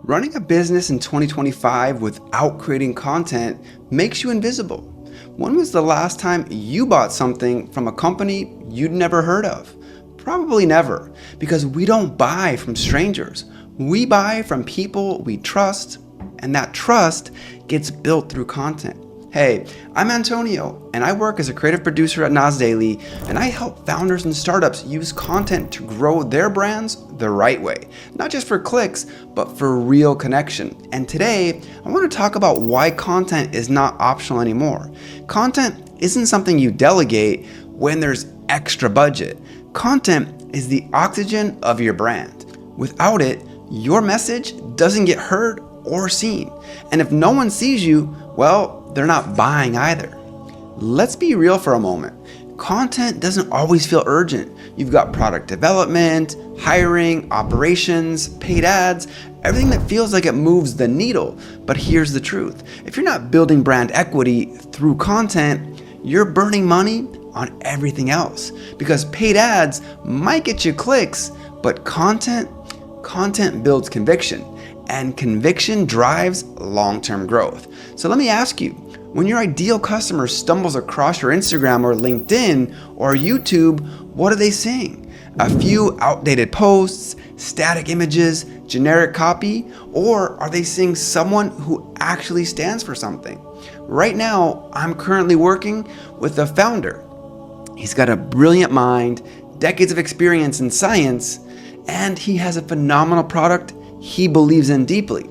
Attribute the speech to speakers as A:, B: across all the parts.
A: Running a business in 2025 without creating content makes you invisible. When was the last time you bought something from a company you'd never heard of? Probably never, because we don't buy from strangers. We buy from people we trust, and that trust gets built through content. Hey, I'm Antonio, and I work as a creative producer at Nas Daily, and I help founders and startups use content to grow their brands the right way. Not just for clicks, but for real connection. And today, I want to talk about why content is not optional anymore. Content isn't something you delegate when there's extra budget. Content is the oxygen of your brand. Without it, your message doesn't get heard or seen. And if no one sees you, well, they're not buying either. Let's be real for a moment. Content doesn't always feel urgent. You've got product development, hiring, operations, paid ads, everything that feels like it moves the needle. But here's the truth. If you're not building brand equity through content, you're burning money on everything else. Because paid ads might get you clicks, but content builds conviction. And conviction drives long-term growth. So let me ask you, when your ideal customer stumbles across your Instagram or LinkedIn or YouTube, what are they seeing? A few outdated posts, static images, generic copy, or are they seeing someone who actually stands for something? Right now, I'm currently working with a founder. He's got a brilliant mind, decades of experience in science, and he has a phenomenal product he believes in deeply.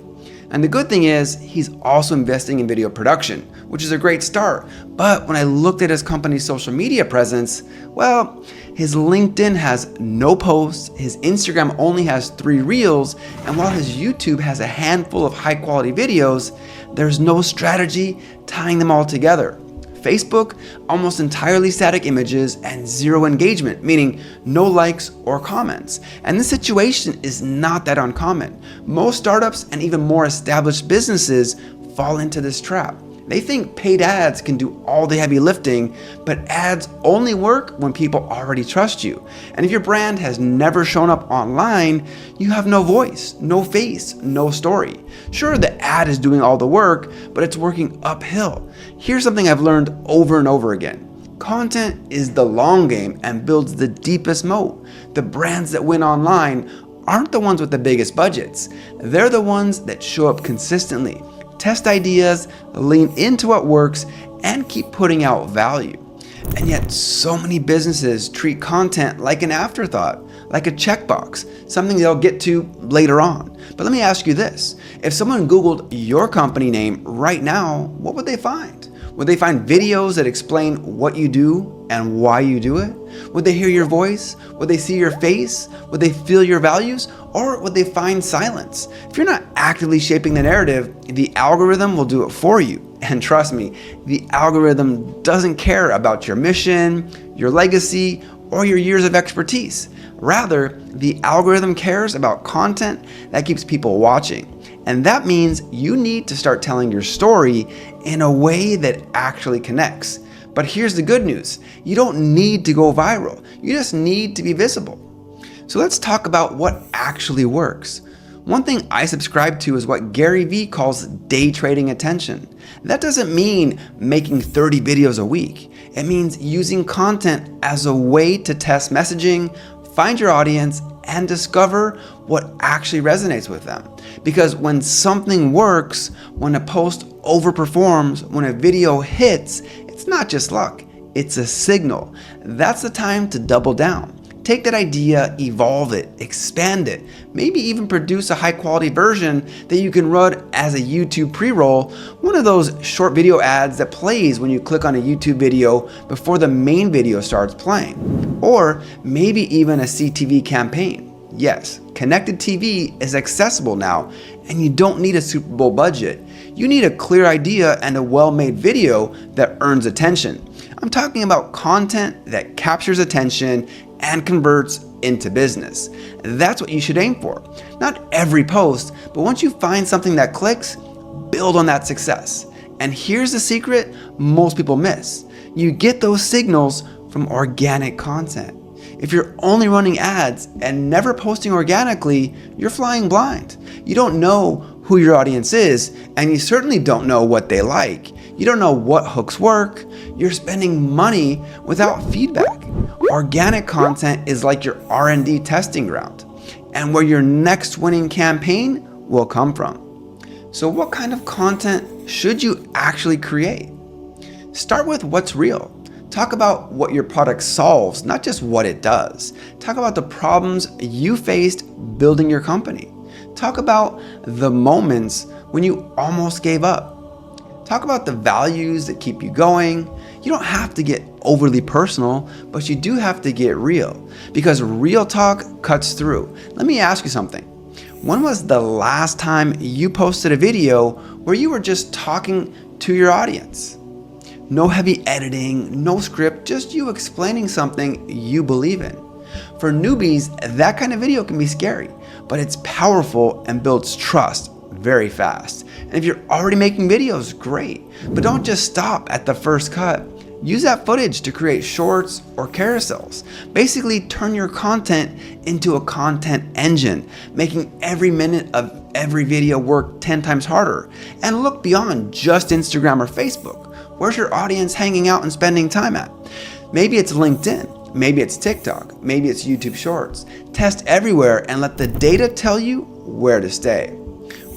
A: And the good thing is, he's also investing in video production, which is a great start. But when I looked at his company's social media presence, well, his LinkedIn has no posts, his Instagram only has 3 reels, and while his YouTube has a handful of high quality videos, there's no strategy tying them all together. Facebook, almost entirely static images and 0 engagement, meaning no likes or comments. And this situation is not that uncommon. Most startups and even more established businesses fall into this trap. They think paid ads can do all the heavy lifting, but ads only work when people already trust you. And if your brand has never shown up online, you have no voice, no face, no story. Sure, the ad is doing all the work, but it's working uphill. Here's something I've learned over and over again. Content is the long game and builds the deepest moat. The brands that win online aren't the ones with the biggest budgets. They're the ones that show up consistently, test ideas, lean into what works, and keep putting out value. And yet so many businesses treat content like an afterthought, like a checkbox, something they'll get to later on. But let me ask you this. If someone Googled your company name right now, what would they find? Would they find videos that explain what you do and why you do it? Would they hear your voice? Would they see your face? Would they feel your values? Or would they find silence? If you're not actively shaping the narrative, the algorithm will do it for you. And trust me, the algorithm doesn't care about your mission, your legacy, or your years of expertise. Rather, the algorithm cares about content that keeps people watching. And that means you need to start telling your story in a way that actually connects. But here's the good news. You don't need to go viral. You just need to be visible. So let's talk about what actually works. One thing I subscribe to is what Gary Vee calls day trading attention. That doesn't mean making 30 videos a week. It means using content as a way to test messaging, find your audience, and discover what actually resonates with them. Because when something works, when a post overperforms, when a video hits, it's not just luck, it's a signal. That's the time to double down. Take that idea, evolve it, expand it, maybe even produce a high quality version that you can run as a YouTube pre-roll, one of those short video ads that plays when you click on a YouTube video before the main video starts playing. Or maybe even a CTV campaign. Yes, connected TV is accessible now, and you don't need a Super Bowl budget. You need a clear idea and a well-made video that earns attention. I'm talking about content that captures attention and converts into business. That's what you should aim for. Not every post, but once you find something that clicks, build on that success. And here's the secret most people miss. You get those signals from organic content. If you're only running ads and never posting organically, you're flying blind. You don't know who your audience is, and you certainly don't know what they like. You don't know what hooks work. You're spending money without feedback. Organic content is like your R&D testing ground, and where your next winning campaign will come from. So what kind of content should you actually create? Start with what's real. Talk about what your product solves, not just what it does. Talk about the problems you faced building your company. Talk about the moments when you almost gave up. Talk about the values that keep you going. You don't have to get overly personal, but you do have to get real, because real talk cuts through. Let me ask you something. When was the last time you posted a video where you were just talking to your audience? No heavy editing, no script, just you explaining something you believe in. For newbies, that kind of video can be scary, but it's powerful and builds trust very fast. And if you're already making videos, great, but don't just stop at the first cut. Use that footage to create shorts or carousels. Basically, turn your content into a content engine, making every minute of every video work 10 times harder. And look beyond just Instagram or Facebook. Where's your audience hanging out and spending time at? Maybe it's LinkedIn, maybe it's TikTok, maybe it's YouTube Shorts. Test everywhere and let the data tell you where to stay.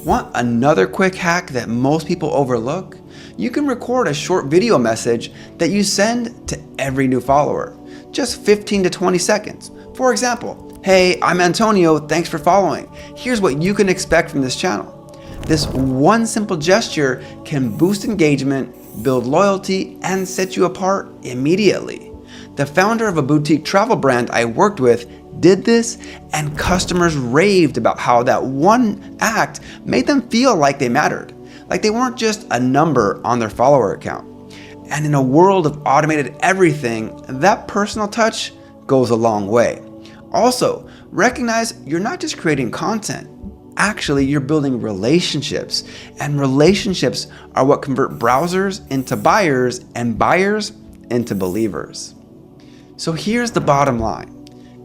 A: Want another quick hack that most people overlook? You can record a short video message that you send to every new follower. Just 15 to 20 seconds. For example, hey, I'm Antonio, thanks for following. Here's what you can expect from this channel. This one simple gesture can boost engagement, build loyalty, and set you apart immediately. The founder of a boutique travel brand I worked with did this, and customers raved about how that one act made them feel like they mattered, like they weren't just a number on their follower account. And in a world of automated everything, that personal touch goes a long way. Also, recognize you're not just creating content. Actually, you're building relationships, and relationships are what convert browsers into buyers and buyers into believers. So here's the bottom line.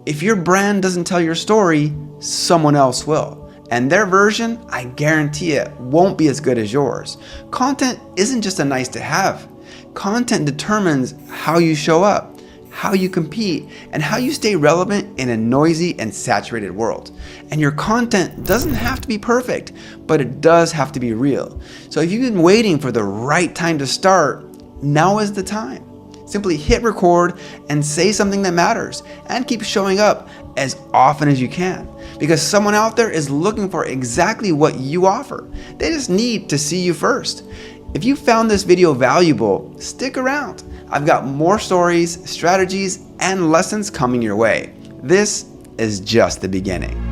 A: If your brand doesn't tell your story, someone else will. And their version, I guarantee it, won't be as good as yours. Content isn't just a nice to have. Content determines how you show up, how you compete, and how you stay relevant in a noisy and saturated world. And your content doesn't have to be perfect, but it does have to be real. So if you've been waiting for the right time to start, now is the time. Simply hit record and say something that matters, and keep showing up as often as you can, because someone out there is looking for exactly what you offer. They just need to see you first. If you found this video valuable, stick around. I've got more stories, strategies, and lessons coming your way. This is just the beginning.